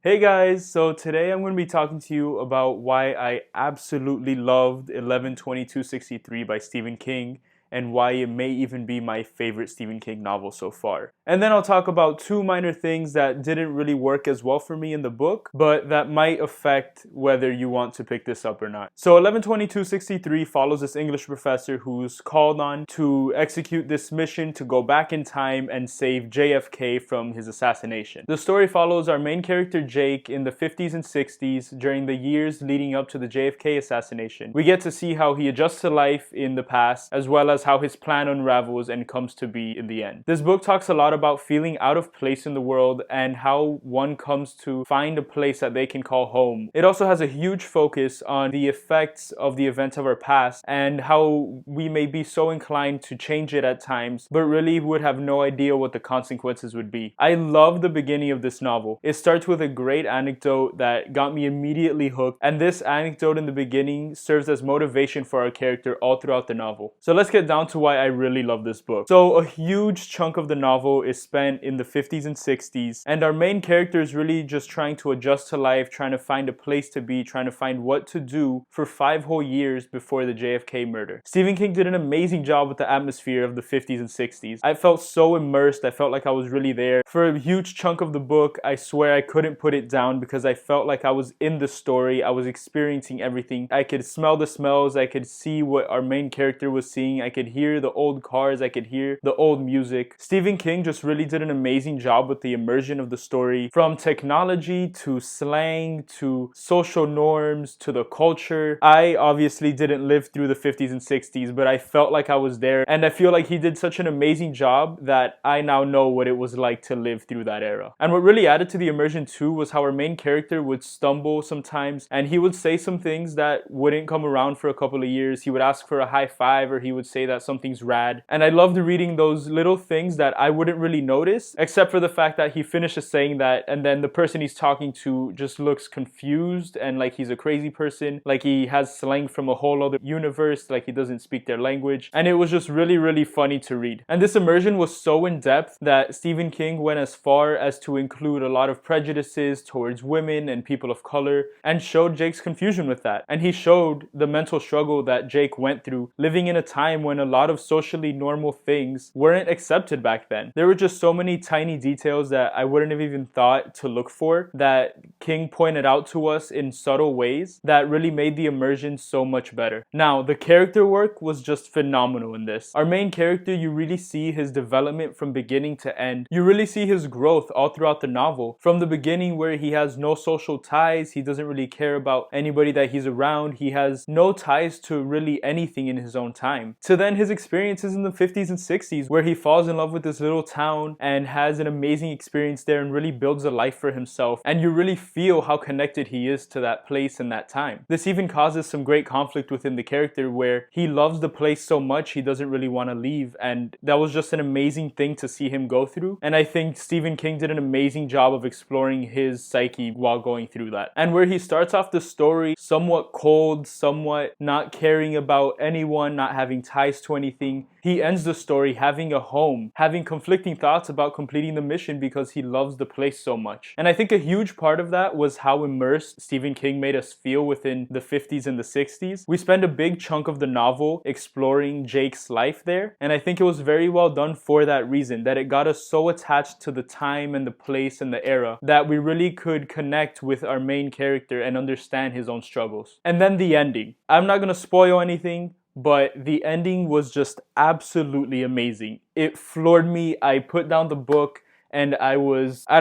Hey guys, so today I'm going to be talking to you about why I absolutely loved 11/22/63 by Stephen King and why it may even be my favorite Stephen King novel so far. And then I'll talk about two minor things that didn't really work as well for me in the book, but that might affect whether you want to pick this up or not. So 11/22/63 follows this English professor who's called on to execute this mission to go back in time and save JFK from his assassination. The story follows our main character Jake in the 50s and 60s during the years leading up to the JFK assassination. We get to see how he adjusts to life in the past as well as how his plan unravels and comes to be in the end. This book talks a lot about feeling out of place in the world and how one comes to find a place that they can call home. It also has a huge focus on the effects of the events of our past and how we may be so inclined to change it at times, but really would have no idea what the consequences would be. I love the beginning of this novel. It starts with a great anecdote that got me immediately hooked, and this anecdote in the beginning serves as motivation for our character all throughout the novel. So let's get down to why I really love this book. So a huge chunk of the novel is spent in the 50s and 60s, and our main character is really just trying to adjust to life, trying to find a place to be, trying to find what to do for 5 whole years before the JFK murder. Stephen King did an amazing job with the atmosphere of the 50s and 60s. I felt so immersed, I felt like I was really there. For a huge chunk of the book, I swear I couldn't put it down because I felt like I was in the story, I was experiencing everything. I could smell the smells, I could see what our main character was seeing, I could hear the old cars, I could hear the old music. Stephen King just really did an amazing job with the immersion of the story, from technology to slang to social norms to the culture. I obviously didn't live through the 50s and 60s, but I felt like I was there, and I feel like he did such an amazing job that I now know what it was like to live through that era. And what really added to the immersion too was how our main character would stumble sometimes, and he would say some things that wouldn't come around for a couple of years. He would ask for a high five, or he would say that something's rad. And I loved reading those little things that I wouldn't really notice, except for the fact that he finishes saying that, and then the person he's talking to just looks confused and like he's a crazy person, like he has slang from a whole other universe, like he doesn't speak their language. And it was just really funny to read. And this immersion was so in depth that Stephen King went as far as to include a lot of prejudices towards women and people of color, and showed Jake's confusion with that. And he showed the mental struggle that Jake went through, living in a time when a lot of socially normal things weren't accepted back then. There were just so many tiny details that I wouldn't have even thought to look for that King pointed out to us in subtle ways that really made the immersion so much better. Now, the character work was just phenomenal in this. Our main character, you really see his development from beginning to end. You really see his growth all throughout the novel. From the beginning where he has no social ties, he doesn't really care about anybody that he's around, he has no ties to really anything in his own time, to then his experiences in the 50s and 60s where he falls in love with this little town and has an amazing experience there and really builds a life for himself, and you really feel how connected he is to that place and that time. This even causes some great conflict within the character where he loves the place so much he doesn't really want to leave, and that was just an amazing thing to see him go through. And I think Stephen King did an amazing job of exploring his psyche while going through that. And where he starts off the story somewhat cold, somewhat not caring about anyone, not having ties to anything, he ends the story having a home, having conflicting thoughts about completing the mission because he loves the place so much. And I think a huge part of that was how immersed Stephen King made us feel within the 50s and the 60s. We spend a big chunk of the novel exploring Jake's life there, and I think it was very well done for that reason, that it got us so attached to the time and the place and the era that we really could connect with our main character and understand his own struggles. And then the ending. I'm not gonna spoil anything, but the ending was just absolutely amazing. It floored me. I put down the book and I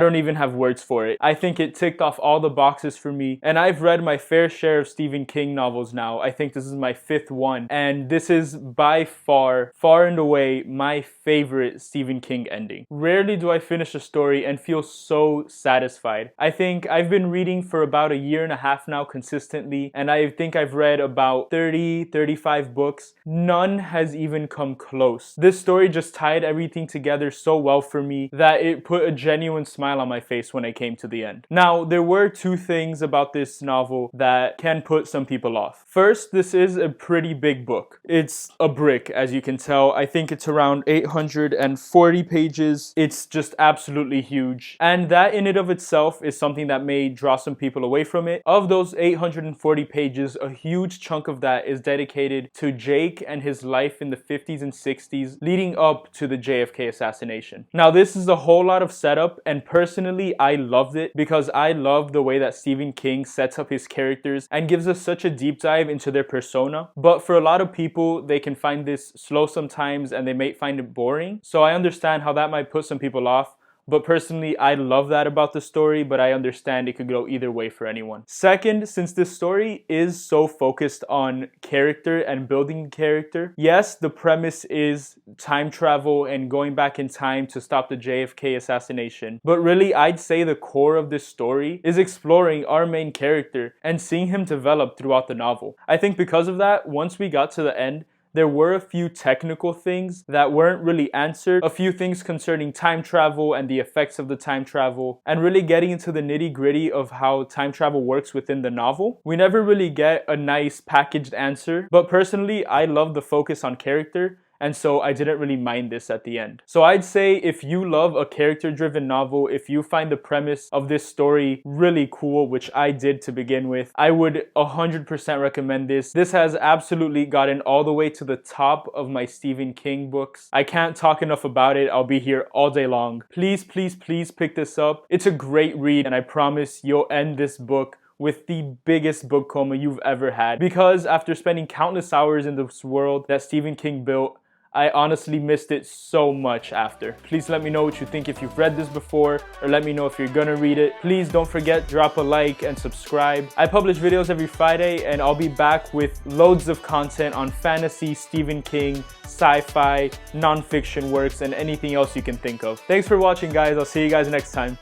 don't even have words for it. I think it ticked off all the boxes for me, and I've read my fair share of Stephen King novels now. I think this is my 5th one, and this is by far and away my favorite Stephen King ending. Rarely do I finish a story and feel so satisfied. I think I've been reading for about a year and a half now consistently, and I think I've read about 35 books. None has even come close. This story just tied everything together so well for me that it it put a genuine smile on my face when I came to the end. Now, there were two things about this novel that can put some people off. First, this is a pretty big book. It's a brick, as you can tell. I think it's around 840 pages. It's just absolutely huge. And that in and of itself is something that may draw some people away from it. Of those 840 pages, a huge chunk of that is dedicated to Jake and his life in the 50s and 60s leading up to the JFK assassination. Now, this is a whole lot of setup, and personally, I loved it because I love the way that Stephen King sets up his characters and gives us such a deep dive into their persona. But for a lot of people, they can find this slow sometimes and they may find it boring. So I understand how that might put some people off. But personally, I love that about the story, but I understand it could go either way for anyone. Second, since this story is so focused on character and building character, yes, the premise is time travel and going back in time to stop the JFK assassination. But really, I'd say the core of this story is exploring our main character and seeing him develop throughout the novel. I think because of that, once we got to the end, there were a few technical things that weren't really answered, a few things concerning time travel and the effects of the time travel, and really getting into the nitty-gritty of how time travel works within the novel. We never really get a nice packaged answer, but personally, I love the focus on character, and so I didn't really mind this at the end. So I'd say if you love a character-driven novel, if you find the premise of this story really cool, which I did to begin with, I would 100% recommend this. This has absolutely gotten all the way to the top of my Stephen King books. I can't talk enough about it. I'll be here all day long. Please, please, please pick this up. It's a great read, and I promise you'll end this book with the biggest book coma you've ever had. Because after spending countless hours in this world that Stephen King built, I honestly missed it so much after. Please let me know what you think if you've read this before, or let me know if you're gonna read it. Please don't forget, drop a like and subscribe. I publish videos every Friday, and I'll be back with loads of content on fantasy, Stephen King, sci-fi, non-fiction works, and anything else you can think of. Thanks for watching, guys. I'll see you guys next time.